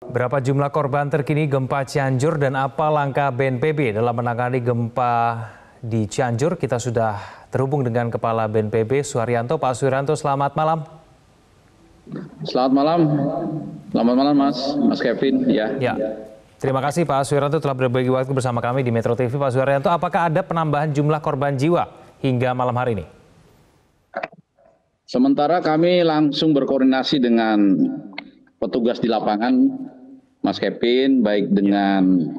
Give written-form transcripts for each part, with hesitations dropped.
Berapa jumlah korban terkini gempa Cianjur dan apa langkah BNPB dalam menangani gempa di Cianjur? Kita sudah terhubung dengan Kepala BNPB Suharyanto. Pak Suharyanto, selamat malam. Selamat malam. Selamat malam Mas Kevin. Ya. Terima kasih Pak Suharyanto telah berbagi waktu bersama kami di Metro TV. Pak Suharyanto, apakah ada penambahan jumlah korban jiwa hingga malam hari ini? Sementara kami langsung berkoordinasi dengan petugas di lapangan, Mas Kevin, baik dengan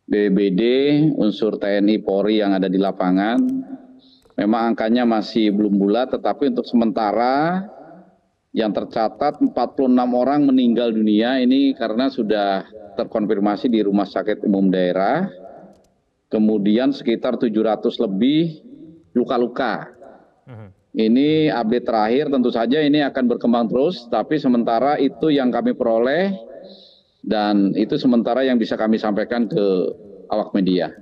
BPBD, unsur TNI, Polri yang ada di lapangan. Memang angkanya masih belum bulat, tetapi untuk sementara yang tercatat 46 orang meninggal dunia ini karena sudah terkonfirmasi di Rumah Sakit Umum Daerah. Kemudian sekitar 700 lebih luka-luka. Ini update terakhir, tentu saja ini akan berkembang terus, tapi sementara itu yang kami peroleh dan itu sementara yang bisa kami sampaikan ke awak media.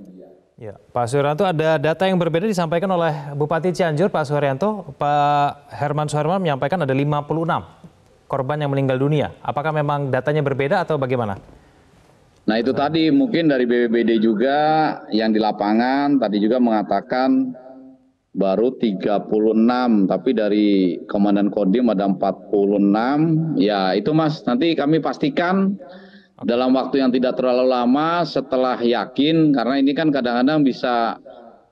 Ya, Pak Suharyanto, ada data yang berbeda disampaikan oleh Bupati Cianjur, Pak Suharyanto. Pak Herman Suherman menyampaikan ada 56 korban yang meninggal dunia. Apakah memang datanya berbeda atau bagaimana? Nah itu tadi mungkin dari BPBD juga yang di lapangan tadi juga mengatakan baru 36, tapi dari Komandan Kodim ada 46. Ya itu Mas, nanti kami pastikan dalam waktu yang tidak terlalu lama setelah yakin, karena ini kan kadang-kadang bisa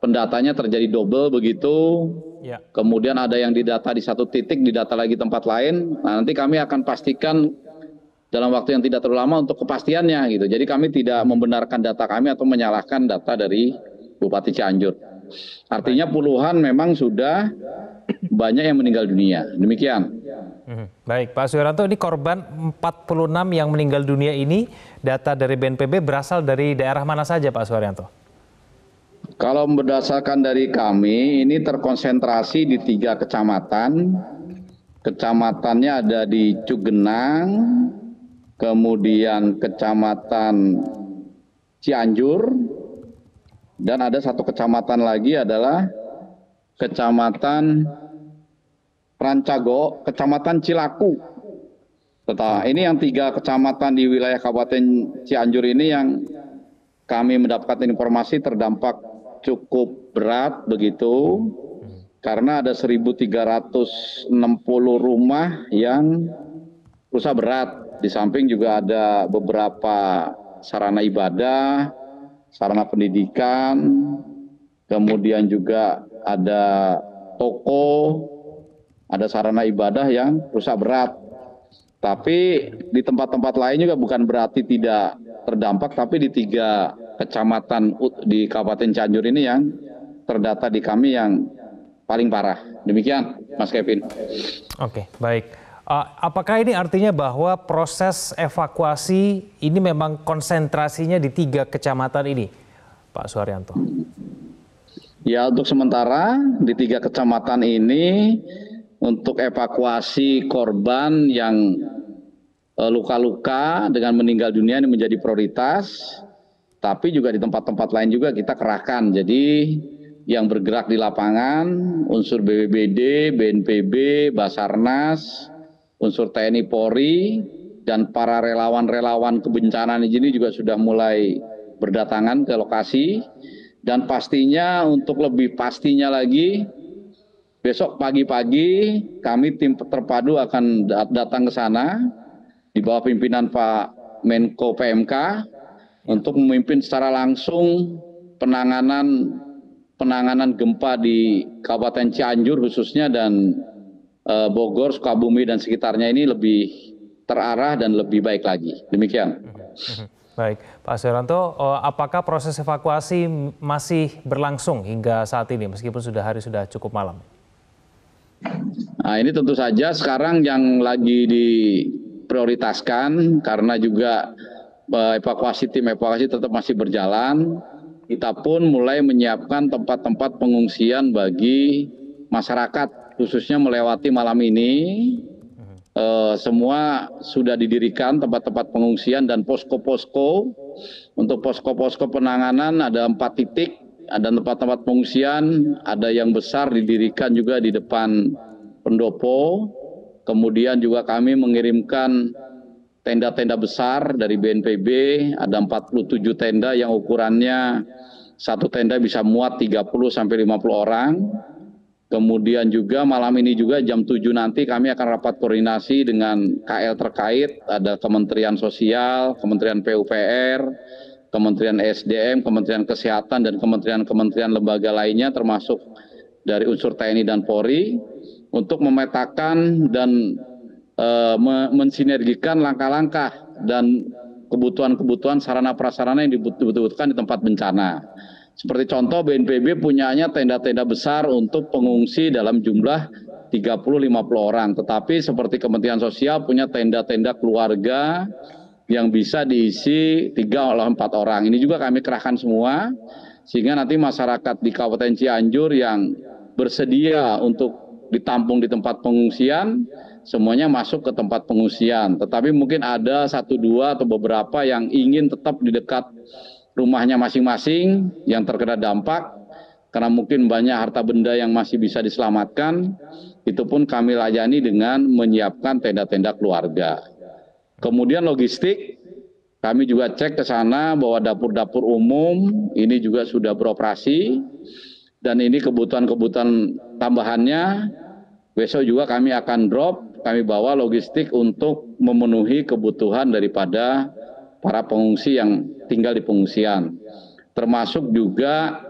pendatanya terjadi double begitu. Ya. Kemudian ada yang didata di satu titik, didata lagi tempat lain. Nah, nanti kami akan pastikan dalam waktu yang tidak terlalu lama untuk kepastiannya gitu. Jadi kami tidak membenarkan data kami atau menyalahkan data dari Bupati Cianjur. Artinya puluhan memang sudah banyak yang meninggal dunia. Demikian. Baik, Pak Suharyanto, ini korban 46 yang meninggal dunia ini, data dari BNPB berasal dari daerah mana saja, Pak Suharyanto? Kalau berdasarkan dari kami, ini terkonsentrasi di 3 kecamatan. Kecamatannya ada di Cugenang, kemudian Kecamatan Cianjur, dan ada satu kecamatan lagi adalah Kecamatan Rancago, Kecamatan Cilaku. Ini yang 3 kecamatan di wilayah Kabupaten Cianjur ini yang kami mendapatkan informasi terdampak cukup berat begitu, karena ada 1.360 rumah yang rusak berat. Di samping juga ada beberapa sarana ibadah, sarana pendidikan, kemudian juga ada toko, ada sarana ibadah yang rusak berat. Tapi di tempat-tempat lain juga bukan berarti tidak terdampak, tapi di 3 kecamatan di Kabupaten Cianjur ini yang terdata di kami yang paling parah. Demikian, Mas Kevin. Oke, baik. Apakah ini artinya bahwa proses evakuasi ini memang konsentrasinya di 3 kecamatan ini, Pak Suharyanto? Ya, untuk sementara di 3 kecamatan ini untuk evakuasi korban yang luka-luka dengan meninggal dunia ini menjadi prioritas, tapi juga di tempat-tempat lain juga kita kerahkan. Jadi yang bergerak di lapangan, unsur BPBD, BNPB, Basarnas, unsur TNI Polri, dan para relawan-relawan kebencanaan ini juga sudah mulai berdatangan ke lokasi. Dan pastinya untuk lebih pastinya lagi, besok pagi-pagi kami tim terpadu akan datang ke sana di bawah pimpinan Pak Menko PMK untuk memimpin secara langsung penanganan gempa di Kabupaten Cianjur khususnya dan Bogor, Sukabumi dan sekitarnya ini lebih terarah dan lebih baik lagi. Demikian. Baik, Pak Suharyanto, apakah proses evakuasi masih berlangsung hingga saat ini meskipun sudah cukup malam? Nah, ini tentu saja sekarang yang lagi diprioritaskan karena juga tim evakuasi tetap masih berjalan. Kita pun mulai menyiapkan tempat-tempat pengungsian bagi masyarakat, khususnya melewati malam ini. Semua sudah didirikan tempat-tempat pengungsian dan posko-posko. Untuk posko-posko penanganan ada 4 titik, ada tempat-tempat pengungsian, ada yang besar didirikan juga di depan pendopo. Kemudian juga kami mengirimkan tenda-tenda besar dari BNPB, ada 47 tenda yang ukurannya satu tenda bisa muat 30 sampai 50 orang. Kemudian juga malam ini juga jam 7 nanti kami akan rapat koordinasi dengan KL terkait, ada Kementerian Sosial, Kementerian PUPR, Kementerian SDM, Kementerian Kesehatan, dan kementerian-kementerian lembaga lainnya termasuk dari unsur TNI dan Polri untuk memetakan dan mensinergikan langkah-langkah dan kebutuhan-kebutuhan sarana prasarana yang dibutuhkan di tempat bencana. Seperti contoh BNPB punyanya tenda-tenda besar untuk pengungsi dalam jumlah 30-50 orang. Tetapi seperti Kementerian Sosial punya tenda-tenda keluarga yang bisa diisi 3-4 orang. Ini juga kami kerahkan semua, sehingga nanti masyarakat di Kabupaten Cianjur yang bersedia untuk ditampung di tempat pengungsian, semuanya masuk ke tempat pengungsian. Tetapi mungkin ada 1-2 atau beberapa yang ingin tetap di dekat rumahnya masing-masing yang terkena dampak, karena mungkin banyak harta benda yang masih bisa diselamatkan, itu pun kami layani dengan menyiapkan tenda-tenda keluarga. Kemudian logistik, kami juga cek ke sana bahwa dapur-dapur umum ini juga sudah beroperasi, dan ini kebutuhan-kebutuhan tambahannya, besok juga kami akan drop, kami bawa logistik untuk memenuhi kebutuhan daripada para pengungsi yang tinggal di pengungsian, termasuk juga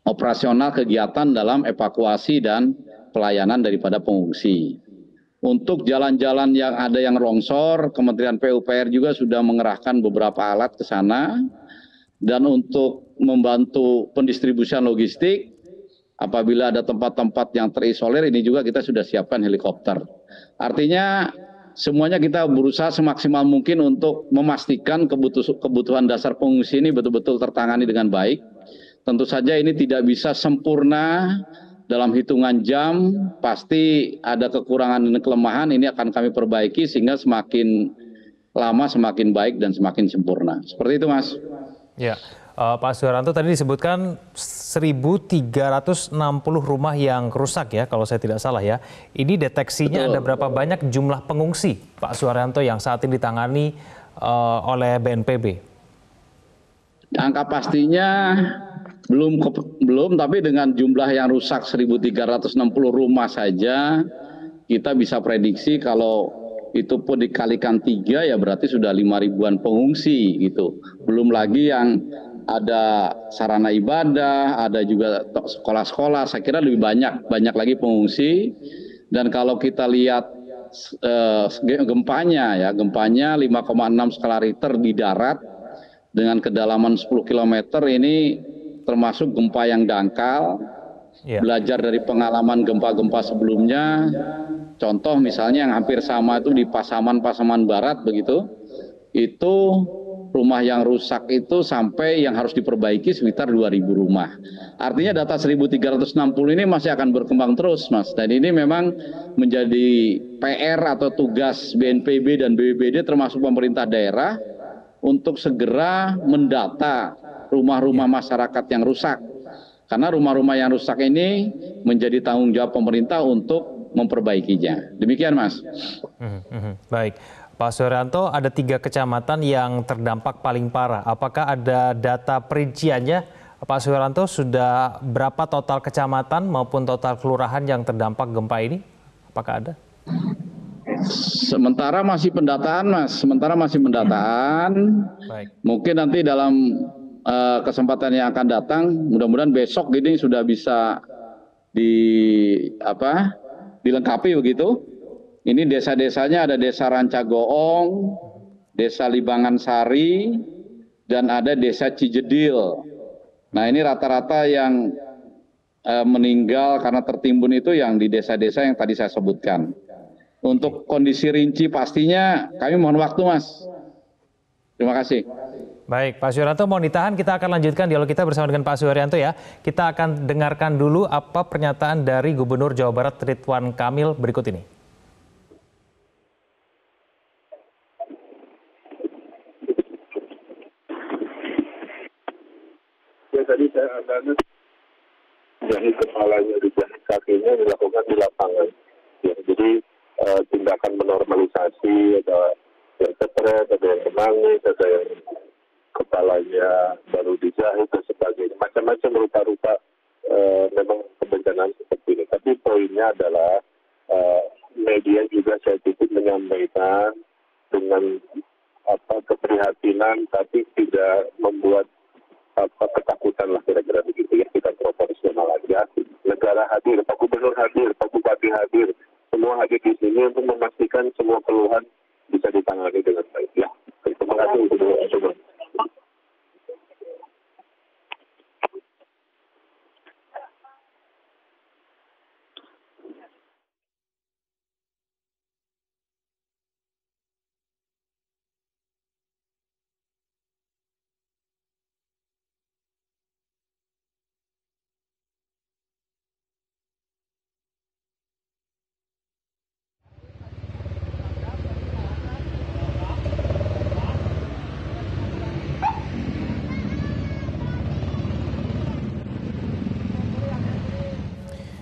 operasional kegiatan dalam evakuasi dan pelayanan daripada pengungsi. Untuk jalan-jalan yang ada yang longsor, Kementerian PUPR juga sudah mengerahkan beberapa alat ke sana, dan untuk membantu pendistribusian logistik, apabila ada tempat-tempat yang terisolir, ini juga kita sudah siapkan helikopter. Artinya semuanya kita berusaha semaksimal mungkin untuk memastikan kebutuhan dasar pengungsi ini betul-betul tertangani dengan baik. Tentu saja ini tidak bisa sempurna dalam hitungan jam, pasti ada kekurangan dan kelemahan, ini akan kami perbaiki sehingga semakin lama semakin baik dan semakin sempurna. Seperti itu, Mas. Ya, Pak Suharyanto tadi disebutkan 1.360 rumah yang rusak ya, kalau saya tidak salah ya. Ini deteksinya ada berapa banyak jumlah pengungsi, Pak Suharyanto, yang saat ini ditangani oleh BNPB? Angka pastinya belum, tapi dengan jumlah yang rusak 1.360 rumah saja, kita bisa prediksi kalau itu pun dikalikan 3 ya berarti sudah 5.000-an pengungsi gitu. Belum lagi yang ada sarana ibadah, ada juga sekolah-sekolah, saya kira lebih banyak lagi pengungsi. Dan kalau kita lihat gempanya 5,6 skala Richter di darat dengan kedalaman 10 km ini termasuk gempa yang dangkal. Belajar dari pengalaman gempa-gempa sebelumnya, contoh misalnya yang hampir sama itu di Pasaman Barat begitu, itu rumah yang rusak itu sampai yang harus diperbaiki sekitar 2.000 rumah. Artinya data 1.360 ini masih akan berkembang terus, Mas. Dan ini memang menjadi PR atau tugas BNPB dan BPBD termasuk pemerintah daerah untuk segera mendata rumah-rumah masyarakat yang rusak. Karena rumah-rumah yang rusak ini menjadi tanggung jawab pemerintah untuk memperbaikinya. Demikian, Mas. Baik. Pak Suharyanto, ada 3 kecamatan yang terdampak paling parah. Apakah ada data perinciannya? Pak Suharyanto, sudah berapa total kecamatan maupun total kelurahan yang terdampak gempa ini? Apakah ada? Sementara masih pendataan, Mas. Baik. Mungkin nanti dalam kesempatan yang akan datang, mudah-mudahan besok ini sudah bisa dilengkapi begitu. Ini desa-desanya ada Desa Rancagoong, Desa Libangan Sari, dan ada Desa Cijedil. Nah, ini rata-rata yang meninggal karena tertimbun itu yang di desa-desa yang tadi saya sebutkan. Untuk kondisi rinci pastinya kami mohon waktu, Mas. Terima kasih. Baik, Pak Suharyanto mohon ditahan, kita akan lanjutkan dialog kita bersama dengan Pak Suharyanto ya. Kita akan dengarkan dulu apa pernyataan dari Gubernur Jawa Barat Ridwan Kamil berikut ini. Ya, tadi saya ada jahit kepalanya, dijahit kakinya dilakukan di lapangan. Ya, jadi tindakan menormalisasi atau yang stres, ada yang menangis, ada yang kepalanya baru dijahit dan sebagainya. Macam-macam rupa-rupa memang kebencanaan seperti ini. Tapi poinnya adalah media juga saya titip menyampaikan dengan keprihatinan, tapi tidak membuat ketakutan lah kira-kira begitu ya. Kita proporsional aja. Negara hadir, Pak Gubernur hadir, Pak Bupati hadir, semua hadir di sini untuk memastikan semua keluhan bisa ditangani dengan baik ya. Terima kasih untuk semua.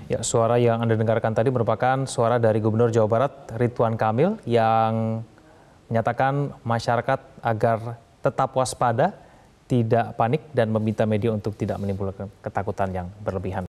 Ya, suara yang Anda dengarkan tadi merupakan suara dari Gubernur Jawa Barat Ridwan Kamil yang menyatakan masyarakat agar tetap waspada, tidak panik dan meminta media untuk tidak menimbulkan ketakutan yang berlebihan.